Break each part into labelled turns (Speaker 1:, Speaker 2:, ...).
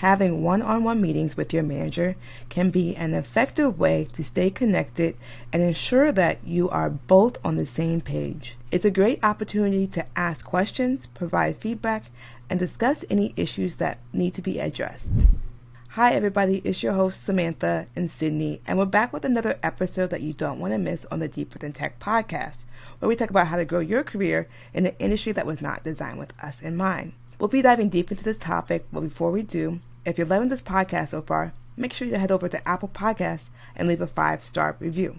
Speaker 1: Having one-on-one meetings with your manager can be an effective way to stay connected and ensure that you are both on the same page. It's a great opportunity to ask questions, provide feedback, and discuss any issues that need to be addressed. Hi everybody, it's your host Samantha and Sydnee, and we're back with another episode that you don't want to miss on the Deeper Than Tech podcast, where we talk about how to grow your career in an industry that was not designed with us in mind. We'll be diving deep into this topic, but before we do, if you're loving this podcast so far, make sure you head over to Apple Podcasts and leave a 5-star review.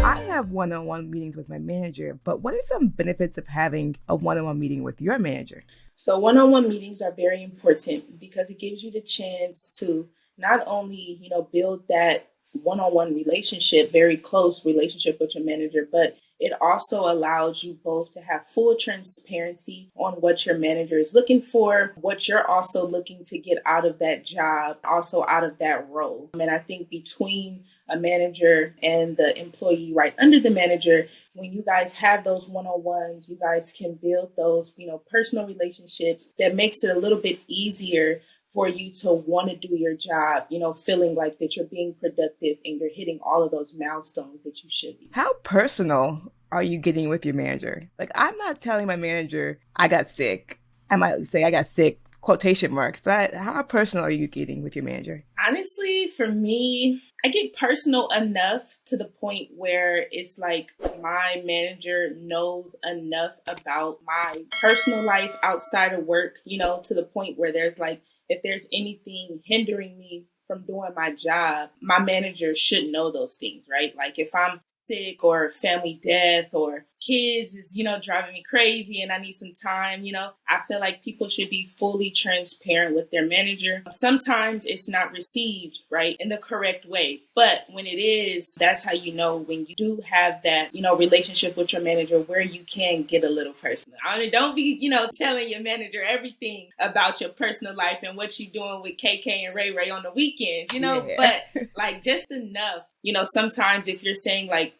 Speaker 1: I have one-on-one meetings with my manager, but what are some benefits of having a one-on-one meeting with your manager?
Speaker 2: So one-on-one meetings are very important because it gives you the chance to not only, build that one-on-one relationship, very close relationship with your manager, but it also allows you both to have full transparency on what your manager is looking for, what you're also looking to get out of that job, also out of that role. And I think between a manager and the employee right under the manager, when you guys have those one-on-ones, you guys can build those, personal relationships that makes it a little bit easier for you to want to do your job, feeling like that you're being productive and you're hitting all of those milestones that you should be.
Speaker 1: How personal are you getting with your manager? Like, I'm not telling my manager I got sick. I might say I got sick, quotation marks, but how personal are you getting with your manager?
Speaker 2: Honestly, for me, I get personal enough to the point where it's like my manager knows enough about my personal life outside of work, to the point where there's like, if there's anything hindering me from doing my job, my manager should know those things, right? Like if I'm sick or family death or kids is, driving me crazy and I need some time, I feel like people should be fully transparent with their manager. Sometimes it's not received, right, in the correct way. But when it is, that's how you know when you do have that, relationship with your manager where you can get a little personal. I mean, don't be, telling your manager everything about your personal life and what you're doing with KK and Ray Ray on the weekends, but like just enough. Sometimes if you're saying like,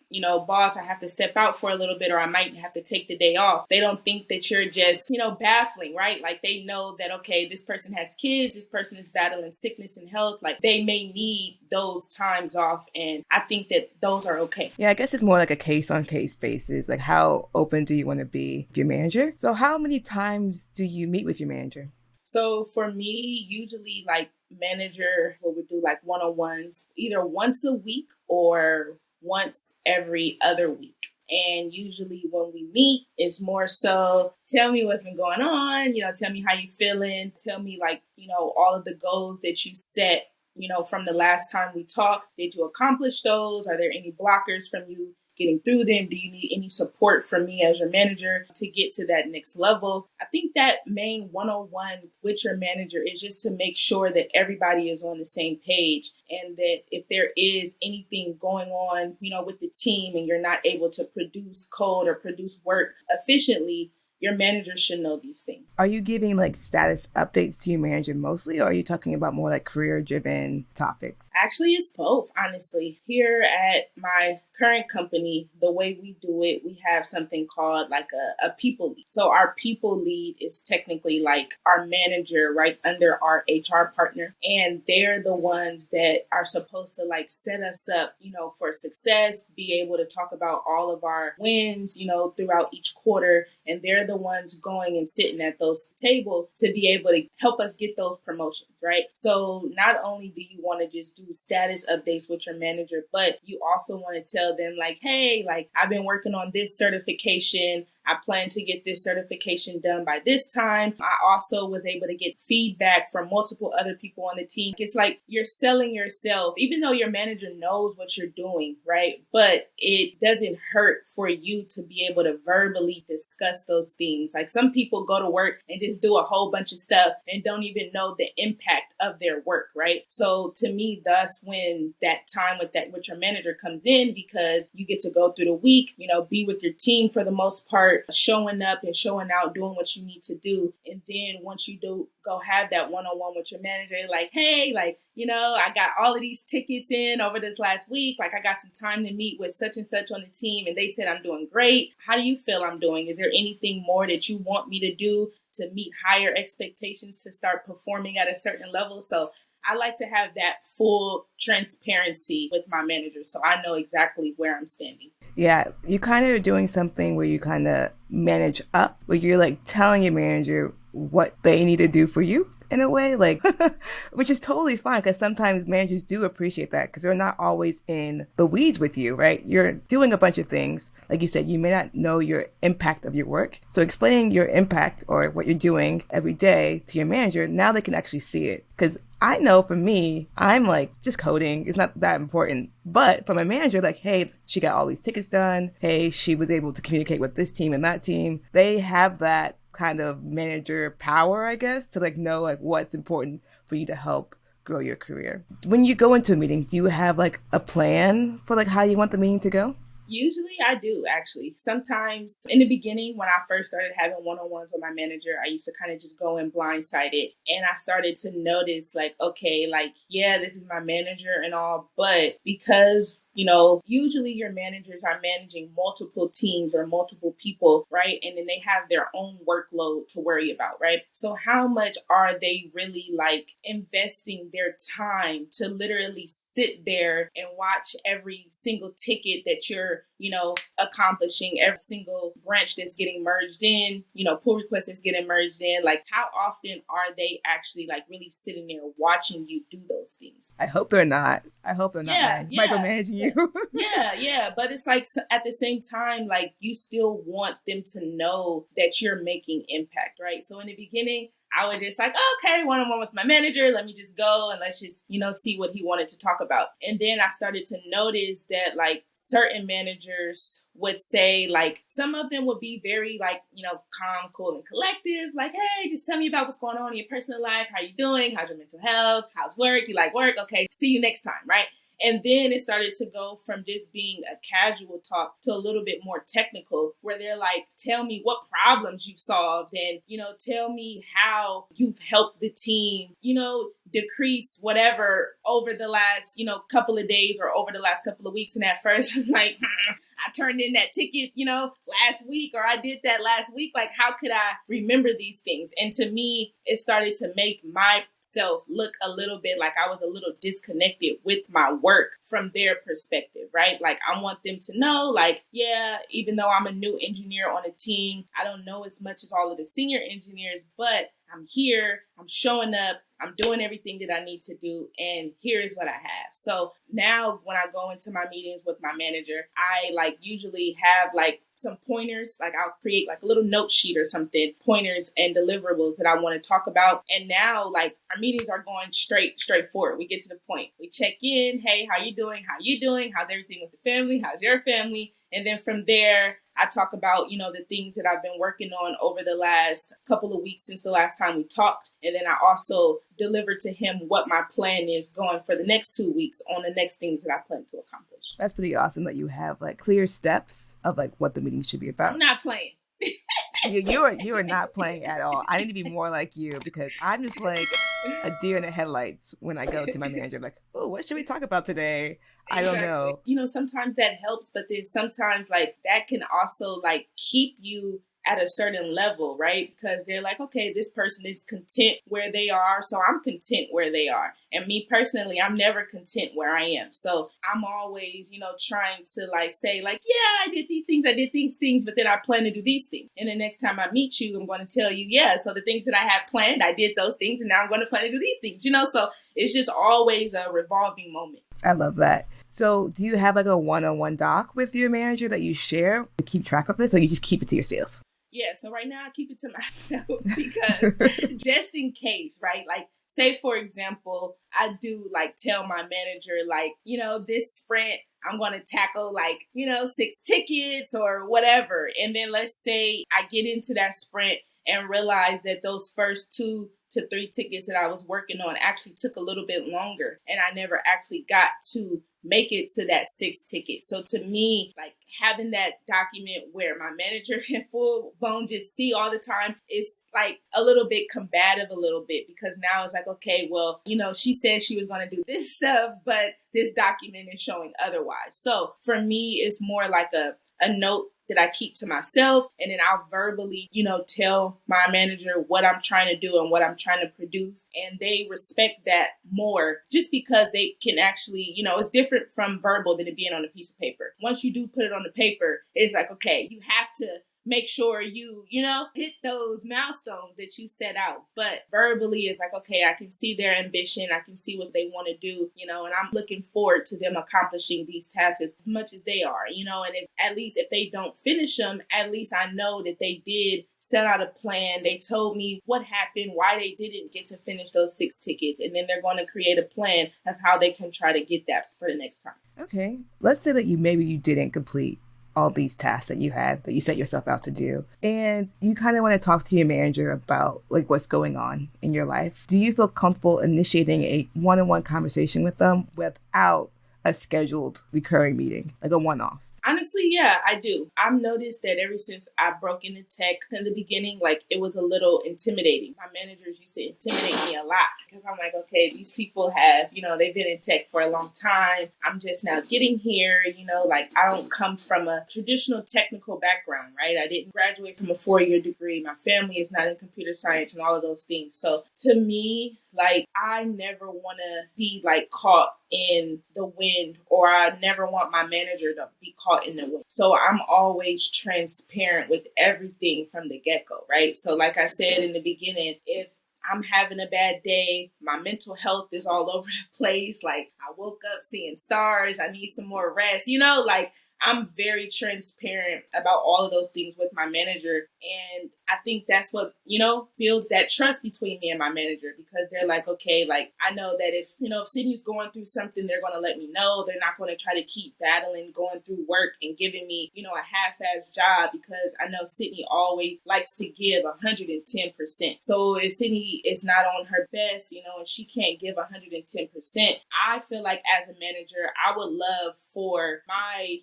Speaker 2: boss, I have to step out for a little bit or I might have to take the day off. They don't think that you're just, baffling, right? Like they know that, okay, this person has kids, this person is battling sickness and health. Like they may need those times off. And I think that those are okay.
Speaker 1: Yeah, I guess it's more like a case on case basis. Like how open do you want to be with your manager? So how many times do you meet with your manager?
Speaker 2: So for me, usually like manager, we would do like one-on-ones either once a week or once every other week. And usually when we meet, it's more so tell me what's been going on, tell me how you feeling, tell me like, all of the goals that you set, from the last time we talked. Did you accomplish those? Are there any blockers from you getting through them? Do you need any support from me as your manager to get to that next level? I think that main one-on-one with your manager is just to make sure that everybody is on the same page and that if there is anything going on, with the team and you're not able to produce code or produce work efficiently, your manager should know these things.
Speaker 1: Are you giving like status updates to your manager mostly, or are you talking about more like career-driven topics?
Speaker 2: Actually, it's both, honestly. Here at my current company, the way we do it, we have something called like a people lead. So our people lead is technically like our manager right under our HR partner. And they're the ones that are supposed to like set us up, for success, be able to talk about all of our wins, throughout each quarter. And they're the ones going and sitting at those tables to be able to help us get those promotions, right? So not only do you want to just do status updates with your manager, but you also want to tell them like, hey, like I've been working on this certification. I plan to get this certification done by this time. I also was able to get feedback from multiple other people on the team. It's like you're selling yourself, even though your manager knows what you're doing, right? But it doesn't hurt for you to be able to verbally discuss those things. Like some people go to work and just do a whole bunch of stuff and don't even know the impact of their work, right? So to me, thus when that time with your manager comes in, because you get to go through the week, be with your team for the most part, start showing up and showing out, doing what you need to do. And then once you do go have that one-on-one with your manager, like, hey, like, I got all of these tickets in over this last week. Like, I got some time to meet with such and such on the team, and they said I'm doing great. How do you feel I'm doing? Is there anything more that you want me to do to meet higher expectations to start performing at a certain level? So I like to have that full transparency with my manager so I know exactly where I'm standing.
Speaker 1: Yeah, you kind of are doing something where you kind of manage up, where you're like telling your manager what they need to do for you in a way, like, which is totally fine because sometimes managers do appreciate that because they're not always in the weeds with you, right? You're doing a bunch of things. Like you said, you may not know your impact of your work. So explaining your impact or what you're doing every day to your manager, now they can actually see it. Because I know for me, I'm like, just coding. It's not that important. But for my manager, like, hey, she got all these tickets done. Hey, she was able to communicate with this team and that team. They have that kind of manager power, I guess, to like know like what's important for you to help grow your career. When you go into a meeting, do you have like a plan for like how you want the meeting to go?
Speaker 2: Usually I do, actually. Sometimes in the beginning, when I first started having one-on-ones with my manager, I used to kind of just go in blindsided. And I started to notice like, okay, like, yeah, this is my manager and all, but because usually your managers are managing multiple teams or multiple people, right? And then they have their own workload to worry about, right? So how much are they really like investing their time to literally sit there and watch every single ticket that you're, accomplishing, every single branch that's getting merged in, pull request that's getting merged in? Like, how often are they actually like really sitting there watching you do those things?
Speaker 1: I hope they're not. Micromanaging you.
Speaker 2: Yeah. But it's like at the same time, like you still want them to know that you're making impact, right? So in the beginning, I was just like, okay, one-on-one with my manager. Let me just go and let's just, see what he wanted to talk about. And then I started to notice that like certain managers would say like, some of them would be very like, calm, cool, and collective. Like, hey, just tell me about what's going on in your personal life. How you doing? How's your mental health? How's work? You like work? Okay, see you next time, right? And then it started to go from just being a casual talk to a little bit more technical, where they're like, tell me what problems you've solved and, tell me how you've helped the team, decrease whatever over the last, couple of days or over the last couple of weeks. And at first, I'm like, I turned in that ticket, last week, or I did that last week. Like, how could I remember these things? And to me, it started to make myself look a little bit like I was a little disconnected with my work from their perspective, right? Like, I want them to know, like, yeah, even though I'm a new engineer on a team, I don't know as much as all of the senior engineers, but I'm here, I'm showing up, I'm doing everything that I need to do, and here is what I have. So now when I go into my meetings with my manager, I like usually have like some pointers, like I'll create like a little note sheet or something, pointers and deliverables that I want to talk about. And now like our meetings are going straightforward. We get to the point. We check in. Hey, how you doing? How you doing? How's everything with the family? How's your family? And then from there, I talk about, the things that I've been working on over the last couple of weeks since the last time we talked. And then I also deliver to him what my plan is going for the next 2 weeks on the next things that I plan to accomplish.
Speaker 1: That's pretty awesome that you have like clear steps of like what the meeting should be about.
Speaker 2: I'm not playing.
Speaker 1: You are not playing at all. I need to be more like you because I'm just like a deer in the headlights when I go to my manager. I'm like, oh, what should we talk about today? I don't know.
Speaker 2: Sometimes that helps, but then sometimes like that can also like keep you at a certain level, right? Because they're like, okay, this person is content where they are, so I'm content where they are. And me personally, I'm never content where I am. So I'm always, trying to like say like, yeah, I did these things, but then I plan to do these things. And the next time I meet you, I'm going to tell you, yeah, so the things that I have planned, I did those things, and now I'm going to plan to do these things, so it's just always a revolving moment.
Speaker 1: I love that. So do you have like a one-on-one doc with your manager that you share to keep track of this, or you just keep it to yourself?
Speaker 2: Yeah, so right now I keep it to myself because just in case, right? Like, say, for example, I do like tell my manager, like, this sprint, I'm going to tackle like, 6 tickets or whatever. And then let's say I get into that sprint and realize that those first 2 to 3 tickets that I was working on actually took a little bit longer. And I never actually got to make it to that 6th ticket. So to me, like having that document where my manager can full blown just see all the time is like a little bit combative, a little bit, because now it's like, okay, well, she said she was going to do this stuff, but this document is showing otherwise. So for me, it's more like a note that I keep to myself, and then I'll verbally, tell my manager what I'm trying to do and what I'm trying to produce. And they respect that more just because they can actually, it's different from verbal than it being on a piece of paper. Once you do put it on the paper, it's like, okay, you have to make sure you hit those milestones that you set out. But verbally it's like, okay, I can see their ambition. I can see what they want to do, and I'm looking forward to them accomplishing these tasks as much as they are, and if they don't finish them, at least I know that they did set out a plan. They told me what happened, why they didn't get to finish those 6 tickets. And then they're going to create a plan of how they can try to get that for the next time.
Speaker 1: Okay. Let's say that you didn't complete all these tasks that you set yourself out to do, and you kind of want to talk to your manager about like what's going on in your life. Do you feel comfortable initiating a one-on-one conversation with them without a scheduled recurring meeting, like a one-off?
Speaker 2: Honestly, yeah, I do. I've noticed that ever since I broke into tech in the beginning, like it was a little intimidating. My managers used to intimidate me a lot because I'm like, okay, these people have, they've been in tech for a long time. I'm just now getting here, like I don't come from a traditional technical background, right? I didn't graduate from a 4-year degree. My family is not in computer science and all of those things. So to me, like I never want to be like caught in the wind, or I never want my manager to be caught in the wind. So I'm always transparent with everything from the get-go, right? So like I said in the beginning, if I'm having a bad day, my mental health is all over the place, like I woke up seeing stars, I need some more rest, like I'm very transparent about all of those things with my manager. And I think that's what, builds that trust between me and my manager, because they're like, okay, like I know that if Sydnee's going through something, they're going to let me know. They're not going to try to keep battling, going through work and giving me, a half-assed job, because I know Sydnee always likes to give 110%. So if Sydnee is not on her best, and she can't give 110%, I feel like as a manager, I would love for my,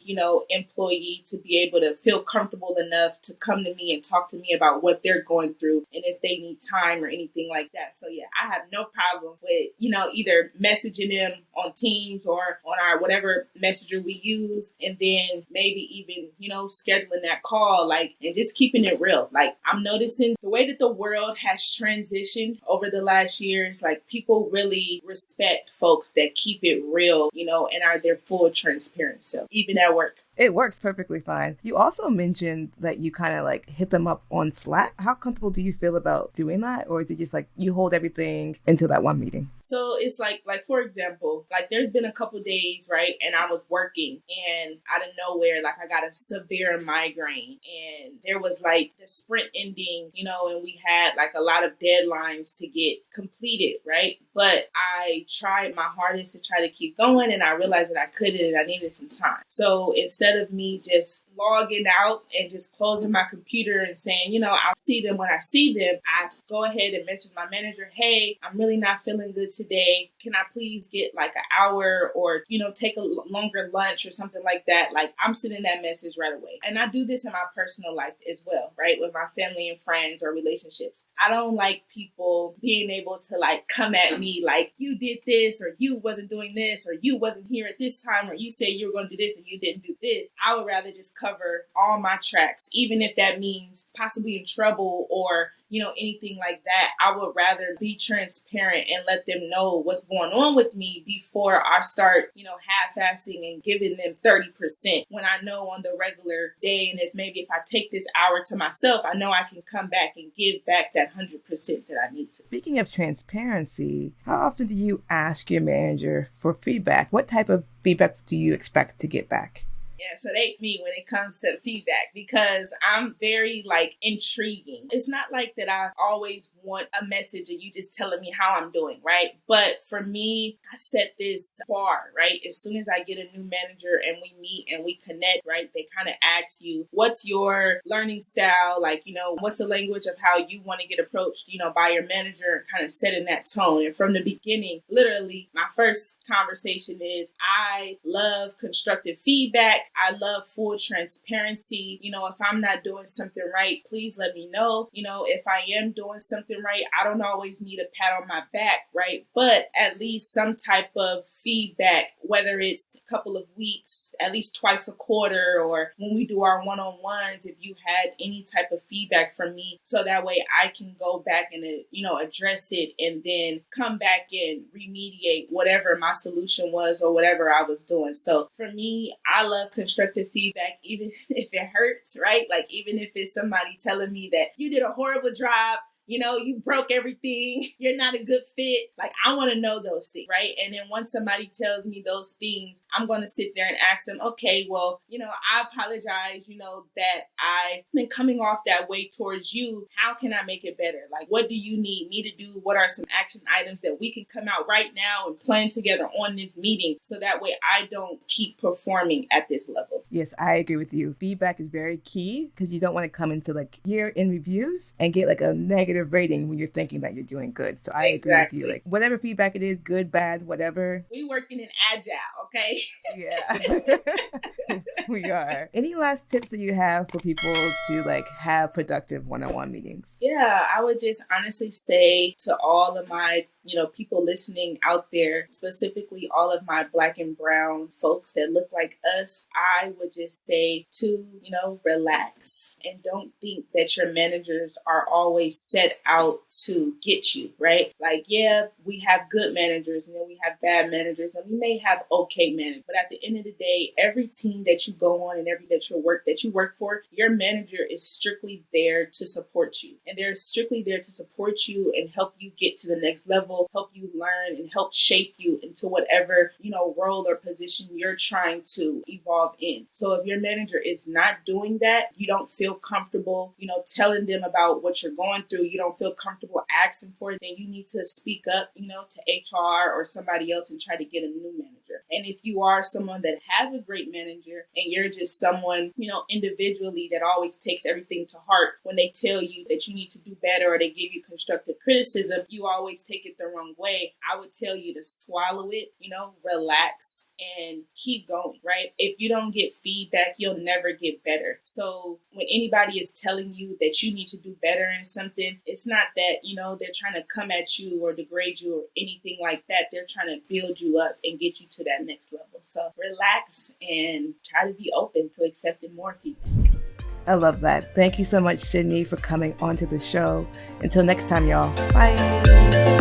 Speaker 2: employee to be able to feel comfortable enough to come to me and talk to me about what they're going through and if they need time or anything like that. So yeah, I have no problem with, either messaging them on Teams or on our whatever messenger we use, and then maybe even, scheduling that call, like, and just keeping it real. Like I'm noticing the way that the world has transitioned over the last years, like people really respect folks that keep it real, and are their full transparent self, even at work.
Speaker 1: It works perfectly fine. You also mentioned that you kind of like hit them up on Slack. How comfortable do you feel about doing that? Or is it just like you hold everything until that one meeting?
Speaker 2: So it's like for example, like there's been a couple days, right? And I was working and out of nowhere, like I got a severe migraine, and there was like the sprint ending, and we had like a lot of deadlines to get completed, right? But I tried my hardest to try to keep going, and I realized that I couldn't, and I needed some time. So instead of me just logging out and just closing my computer and saying, I'll see them when I see them, I go ahead and message my manager, hey, I'm really not feeling good today. Can I please get like an hour or, take a longer lunch or something like that? Like I'm sending that message right away. And I do this in my personal life as well, right? With my family and friends or relationships. I don't like people being able to like come at me like you did this, or you wasn't doing this, or you wasn't here at this time, or you said you were going to do this and you didn't do this. I would rather just cover all my tracks, even if that means possibly in trouble or, anything like that. I would rather be transparent and let them know what's going on with me before I start, half-assing and giving them 30% when I know on the regular day. And if I take this hour to myself, I know I can come back and give back that 100% that I need to.
Speaker 1: Speaking of transparency, how often do you ask your manager for feedback? What type of feedback do you expect to get back?
Speaker 2: Yeah, so they me when it comes to feedback, because I'm very like intriguing. It's not like that I always want a message and you just telling me how I'm doing, right? But for me, I set this bar, right? As soon as I get a new manager and we meet and we connect, right? They kind of ask you, what's your learning style? Like, what's the language of how you want to get approached, by your manager, and kind of setting that tone. And from the beginning, literally my first conversation is I love constructive feedback. I love full transparency. If I'm not doing something right, please let me know. If I am doing something right, I don't always need a pat on my back, right? But at least some type of feedback, whether it's a couple of weeks, at least twice a quarter, or when we do our one-on-ones, if you had any type of feedback from me, so that way I can go back and, address it and then come back and remediate whatever my solution was or whatever I was doing. So for me, I love constructive feedback, even if it hurts, right? Like, even if it's somebody telling me that you did a horrible job, you broke everything, you're not a good fit. Like, I want to know those things, right? And then once somebody tells me those things, I'm going to sit there and ask them, okay, well, I apologize, that I've been coming off that way towards you. How can I make it better? Like, what do you need me to do? What are some action items that we can come out right now and plan together on this meeting, so that way I don't keep performing at this level?
Speaker 1: Yes, I agree with you. Feedback is very key, because you don't want to come into year-end reviews and get a negative rating when you're thinking that you're doing good. So I agree with you. Whatever feedback it is, good, bad, whatever.
Speaker 2: We working in agile, okay?
Speaker 1: Yeah. We are. Any last tips that you have for people to have productive one-on-one meetings?
Speaker 2: Yeah, I would just honestly say to all of my people listening out there, specifically all of my Black and brown folks that look like us, I would just say to, relax and don't think that your managers are always set out to get you, right? Yeah, we have good managers and then we have bad managers and we may have okay managers. But at the end of the day, every team that you go on and that you work for, your manager is strictly there to support you. And they're strictly there to support you and help you get to the next level, help you learn, and help shape you into whatever, role or position you're trying to evolve in. So if your manager is not doing that, you don't feel comfortable, telling them about what you're going through, you don't feel comfortable asking for it, then you need to speak up, to HR or somebody else and try to get a new manager. And if you are someone that has a great manager and you're just someone, individually that always takes everything to heart, when they tell you that you need to do better or they give you constructive criticism, you always take it the wrong way. I would tell you to swallow it, relax and keep going, right? If you don't get feedback, you'll never get better. So when anybody is telling you that you need to do better in something, it's not that, they're trying to come at you or degrade you or anything like that. They're trying to build you up and get you to that next level. So relax and try to be open to accepting more feedback.
Speaker 1: I love that. Thank you so much, Sydnee, for coming onto the show. Until next time, y'all. Bye.